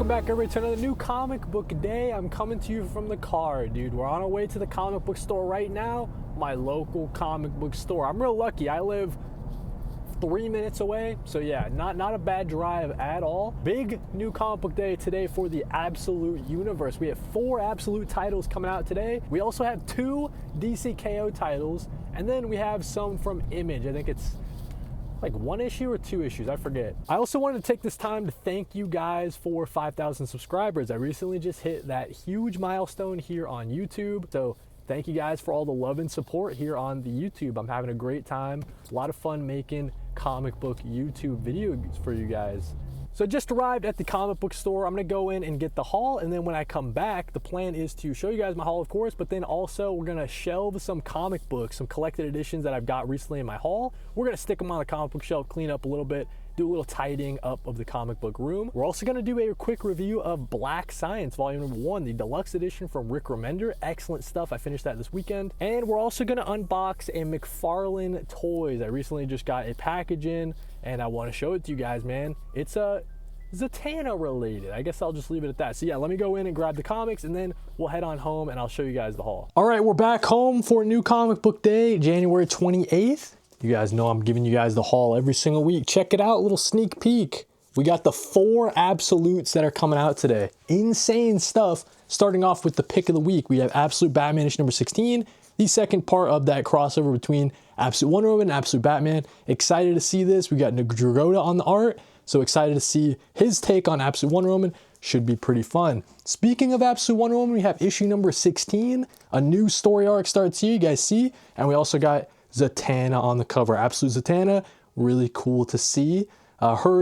welcome back everybody to another new comic book day. I'm coming to you from the car, dude. We're on our way to the comic book store right now, my local comic book store. I'm real lucky. I live 3 minutes away, so yeah, not a bad drive at all. Big new comic book day today for the Absolute Universe. We have 4 Absolute titles coming out today. We also have 2 DC KO titles, and then we have some from Image. I think it's like 1 issue or 2 issues, I forget. I also wanted to take this time to thank you guys for 5,000 subscribers. I recently just hit that huge milestone here on YouTube. So thank you guys for all the love and support here on the YouTube. I'm having a great time. A lot of fun making comic book YouTube videos for you guys. So I just arrived at the comic book store. I'm gonna go in and get the haul, and then when I come back, the plan is to show you guys my haul, of course, but then also we're gonna shelve some comic books, some collected editions that I've got recently in my haul. We're gonna stick them on the comic book shelf, clean up a little bit, do a little tidying up of the comic book room. We're also gonna do a quick review of Black Science Volume 1, the deluxe edition from Rick Remender. Excellent stuff. I finished that this weekend. And we're also gonna unbox a McFarlane Toys. I recently just got a package in, and I wanna show it to you guys, man. It's Zatanna related. I guess I'll just leave it at that. So yeah, let me go in and grab the comics, and then we'll head on home and I'll show you guys the haul. All right, we're back home for a new comic book day, January 28th. You guys know I'm giving you guys the haul every single week. Check it out, a little sneak peek. We got the 4 Absolutes that are coming out today. Insane stuff. Starting off with the pick of the week, we have Absolute Batman issue number 16, the second part of that crossover between Absolute Wonder Woman and Absolute Batman. Excited to see this. We got Dragotta on the art, so excited to see his take on Absolute Wonder Woman. Should be pretty fun. Speaking of Absolute Wonder Woman, we have issue number 16. A new story arc starts here, you guys see, and we also got Zatanna on the cover. Absolute Zatanna, really cool to see.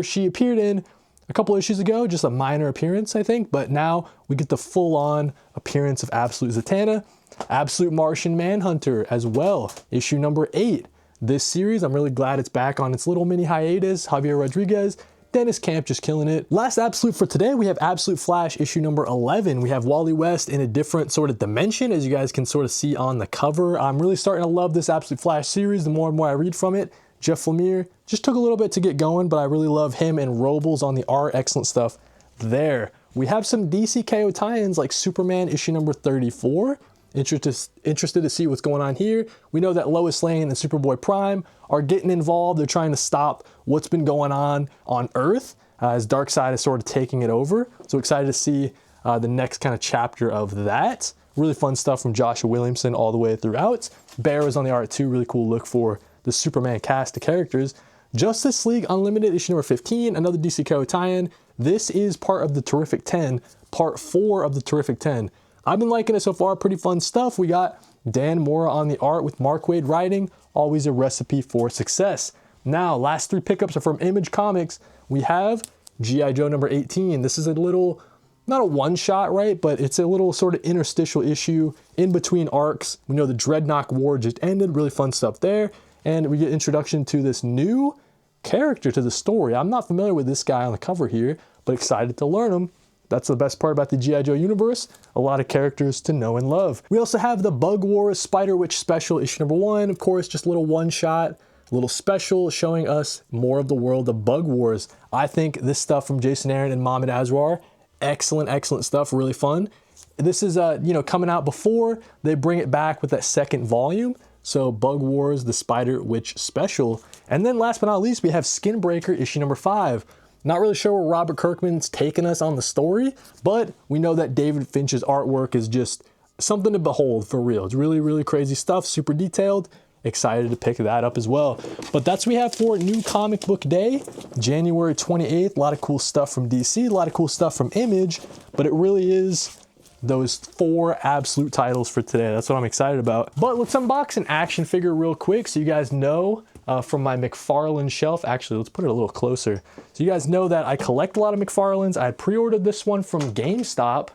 She appeared in a couple issues ago, just a minor appearance, I think, but now we get the full-on appearance of Absolute Zatanna. Absolute Martian Manhunter as well, issue number 8. This series, I'm really glad it's back on its little mini hiatus. Javier Rodriguez, Dennis Camp just killing it. Last Absolute for today, we have Absolute Flash issue number 11. We have Wally West in a different sort of dimension, as you guys can sort of see on the cover. I'm really starting to love this Absolute Flash series the more and more I read from it. Jeff Lemire just took a little bit to get going, but I really love him and Robles on the art. Excellent stuff there. We have some DC KO tie-ins like Superman issue number 34. Interested to see what's going on here. We know that Lois Lane and Superboy Prime are getting involved. They're trying to stop what's been going on Earth as Darkseid is sort of taking it over. So excited to see the next kind of chapter of that. Really fun stuff from Joshua Williamson all the way throughout. Bear is on the art too. Really cool look for the Superman cast of characters. Justice League Unlimited issue number 15, another DC KO tie-in. This is part of the Terrific 10, part 4 of the Terrific 10. I've been liking it so far, pretty fun stuff. We got Dan Mora on the art with Mark Waid writing, always a recipe for success. Now, last 3 pickups are from Image Comics. We have G.I. Joe number 18. This is a little, not a one-shot, right? But it's a little sort of interstitial issue in between arcs. We know the Dreadnought War just ended, really fun stuff there. And we get introduction to this new character to the story. I'm not familiar with this guy on the cover here, but excited to learn him. That's the best part about the G.I. Joe universe. A lot of characters to know and love. We also have the Bug Wars Spider-Witch special, issue number 1. Of course, just a little one-shot, a little special showing us more of the world of Bug Wars. I think this stuff from Jason Aaron and Mohamed Azrar, excellent stuff, really fun. This is coming out before they bring it back with that second volume. So Bug Wars, the Spider-Witch special. And then last but not least, we have Skinbreaker issue number 5. Not really sure where Robert Kirkman's taking us on the story, but we know that David Finch's artwork is just something to behold for real. It's really crazy stuff, super detailed. Excited to pick that up as well. But that's what we have for new comic book day, January 28th. A lot of cool stuff from DC, a lot of cool stuff from Image, but it really is those 4 Absolute titles for today. That's what I'm excited about. But let's unbox an action figure real quick so you guys know from my McFarlane shelf. Actually, let's put it a little closer. So you guys know that I collect a lot of McFarlanes. I pre-ordered this one from GameStop.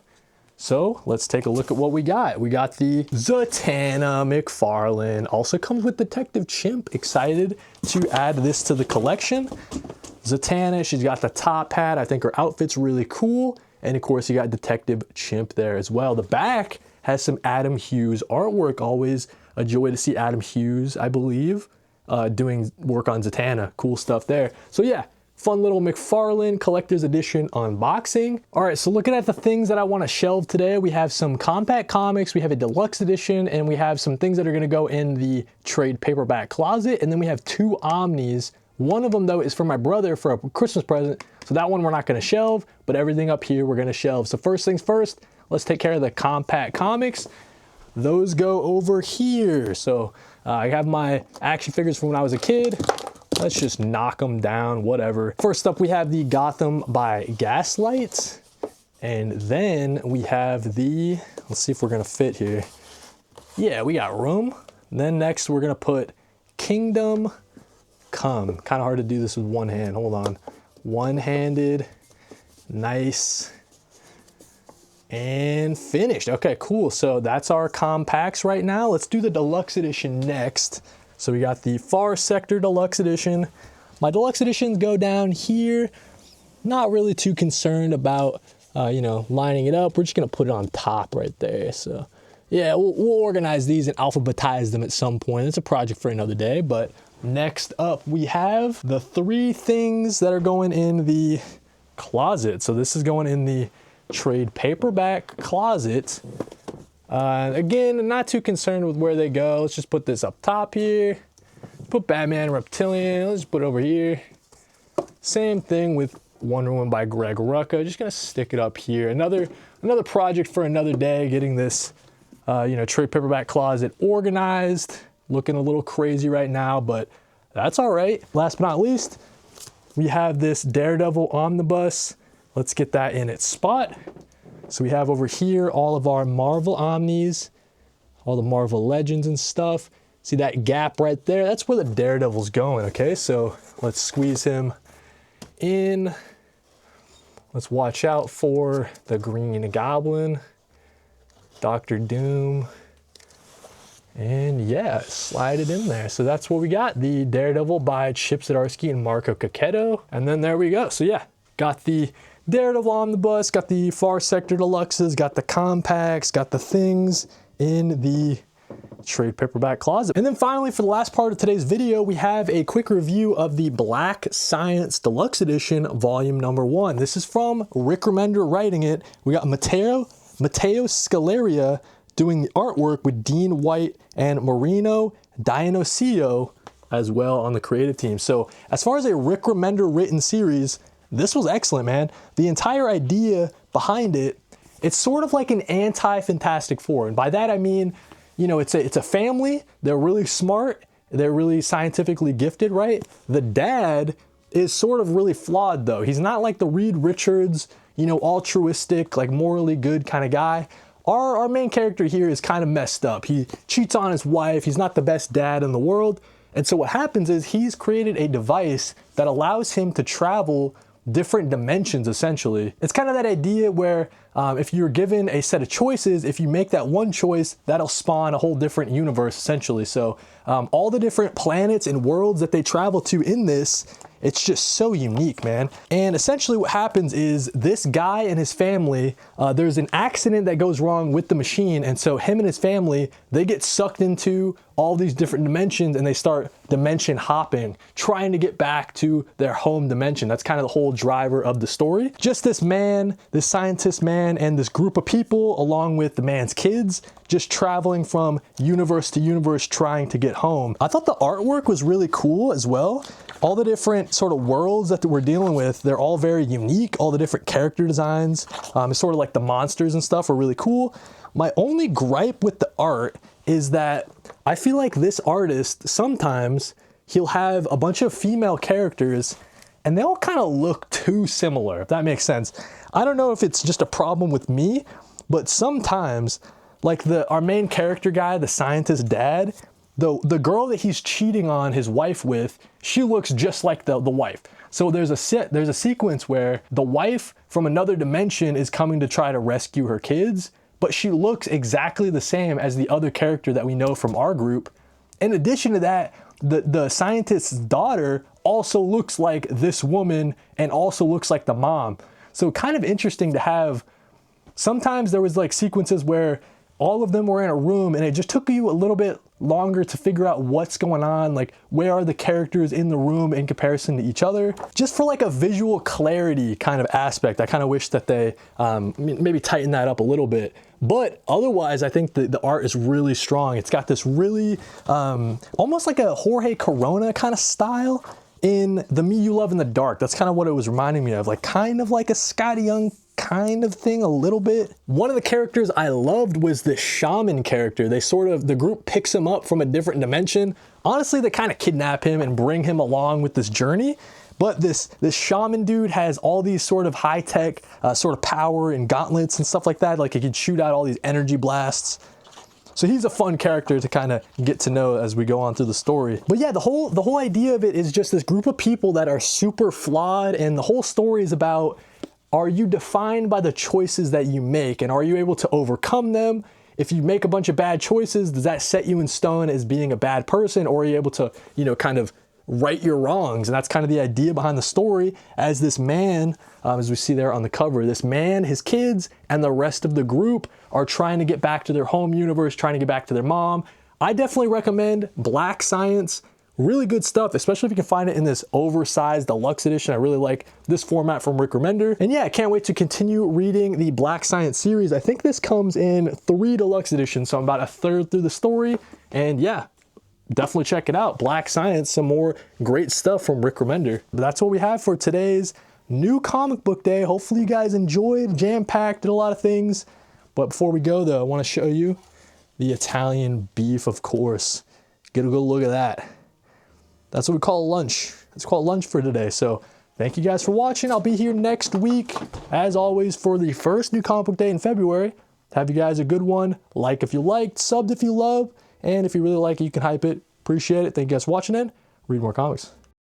So let's take a look at what we got. We got the Zatanna McFarlane. Also comes with Detective Chimp. Excited to add this to the collection. Zatanna, she's got the top hat. I think her outfit's really cool. And of course, you got Detective Chimp there as well. The back has some Adam Hughes artwork. Always a joy to see Adam Hughes, I believe, doing work on Zatanna. Cool stuff there. So yeah, fun little McFarlane collector's edition unboxing. All right, so looking at the things that I want to shelve today, we have some compact comics, we have a deluxe edition, and we have some things that are going to go in the trade paperback closet. And then we have 2 Omnis. One of them though is for my brother for a Christmas present. So that one we're not going to shelve, but everything up here we're going to shelve. So first things first, let's take care of the compact comics. Those go over here. So I have my action figures from when I was a kid. Let's just knock them down, whatever. First up, we have the Gotham by Gaslight. And then we have the, let's see if we're gonna fit here. Yeah, we got room. Then next we're gonna put Kingdom Come. Kind of hard to do this with one hand, hold on. One-handed, nice. And finished. Okay, cool. So that's our compacts right now. Let's do the deluxe edition next. So we got the Far Sector Deluxe Edition. My deluxe editions go down here. Not really too concerned about, you know, lining it up. We're just gonna put it on top right there. So yeah, we'll organize these and alphabetize them at some point. It's a project for another day. But next up, we have the 3 things that are going in the closet. So this is going in the trade paperback closet. Again, not too concerned with where they go. Let's just put this up top here. Put Batman Reptilian. Let's just put it over here. Same thing with Wonder Woman by Greg Rucka. Just gonna stick it up here. Another project for another day. Getting this, you know, trade paperback closet organized. Looking a little crazy right now, but that's all right. Last but not least, we have this Daredevil omnibus. Let's get that in its spot. So we have over here all of our Marvel Omnis, all the Marvel Legends and stuff. See that gap right there? That's where the Daredevil's going, okay? So let's squeeze him in. Let's watch out for the Green Goblin, Dr. Doom, and yeah, slide it in there. So that's what we got, the Daredevil by Chip Zdarsky and Marco Cacchetto. And then there we go. So yeah, got the Daredevil Omnibus, got the Far Sector Deluxes, got the compacts, got the things in the trade paperback closet. And then finally, for the last part of today's video, we have a quick review of the Black Science Deluxe Edition, volume number 1. This is from Rick Remender writing it. We got Matteo Scaleria doing the artwork with Dean White and Marino Dionisio as well on the creative team. So as far as a Rick Remender written series, this was excellent, man. The entire idea behind it, it's sort of like an anti-Fantastic Four. And by that I mean, you know, it's a family. They're really smart. They're really scientifically gifted, right? The dad is sort of really flawed though. He's not like the Reed Richards, you know, altruistic, like morally good kind of guy. Our main character here is kind of messed up. He cheats on his wife. He's not the best dad in the world. And so what happens is he's created a device that allows him to travel different dimensions, essentially. It's kind of that idea where if you're given a set of choices, if you make that one choice, that'll spawn a whole different universe, essentially. So all the different planets and worlds that they travel to in this, it's just so unique, man. And essentially what happens is this guy and his family, there's an accident that goes wrong with the machine. And so him and his family, they get sucked into all these different dimensions and they start dimension hopping, trying to get back to their home dimension. That's kind of the whole driver of the story. Just this man, this scientist man, and this group of people along with the man's kids, just traveling from universe to universe trying to get home. I thought the artwork was really cool as well. All the different sort of worlds that we're dealing with, they're all very unique. All the different character designs, it's sort of like the monsters and stuff are really cool. My only gripe with the art is that I feel like this artist, sometimes he'll have a bunch of female characters and they all kind of look too similar, if that makes sense. I don't know if it's just a problem with me, but sometimes, like our main character guy, the scientist dad, the girl that he's cheating on his wife with, she looks just like the wife. So there's a sequence where the wife from another dimension is coming to try to rescue her kids, but she looks exactly the same as the other character that we know from our group. In addition to that, the scientist's daughter also looks like this woman and also looks like the mom. So kind of interesting to have. Sometimes there was like sequences where all of them were in a room, and it just took you a little bit longer to figure out what's going on, like where are the characters in the room in comparison to each other. Just for like a visual clarity kind of aspect, I kind of wish that they maybe tighten that up a little bit. But otherwise, I think the art is really strong. It's got this really almost like a Jorge Corona kind of style in The Me You Love in the Dark. That's kind of what it was reminding me of, like kind of like a Scotty Young kind of thing a little bit. One of the characters I loved was the shaman character. The group picks him up from a different dimension. Honestly, they kind of kidnap him and bring him along with this journey. But this shaman dude has all these sort of high-tech sort of power and gauntlets and stuff like that. Like he can shoot out all these energy blasts. So he's a fun character to kind of get to know as we go on through the story. But yeah, the whole idea of it is just this group of people that are super flawed, and the whole story is about, are you defined by the choices that you make, and are you able to overcome them? If you make a bunch of bad choices, does that set you in stone as being a bad person, or are you able to, you know, kind of right your wrongs? And that's kind of the idea behind the story, as this man, as we see there on the cover, this man, his kids, and the rest of the group are trying to get back to their home universe, trying to get back to their mom. I definitely recommend Black Science. Really good stuff, especially if you can find it in this oversized deluxe edition. I really like this format from Rick Remender. And yeah, I can't wait to continue reading the Black Science series. I think this comes in 3 deluxe editions, so I'm about a third through the story. And yeah, definitely check it out. Black Science, some more great stuff from Rick Remender. But that's what we have for today's new comic book day. Hopefully you guys enjoyed, jam-packed, did a lot of things. But before we go though, I want to show you the Italian beef, of course. Get a good look at that. That's what we call lunch. It's called lunch for today. So thank you guys for watching. I'll be here next week, as always, for the first new comic book day in February. Have you guys a good one. Like if you liked, subbed if you love, and if you really like it, you can hype it. Appreciate it. Thank you guys for watching, and read more comics.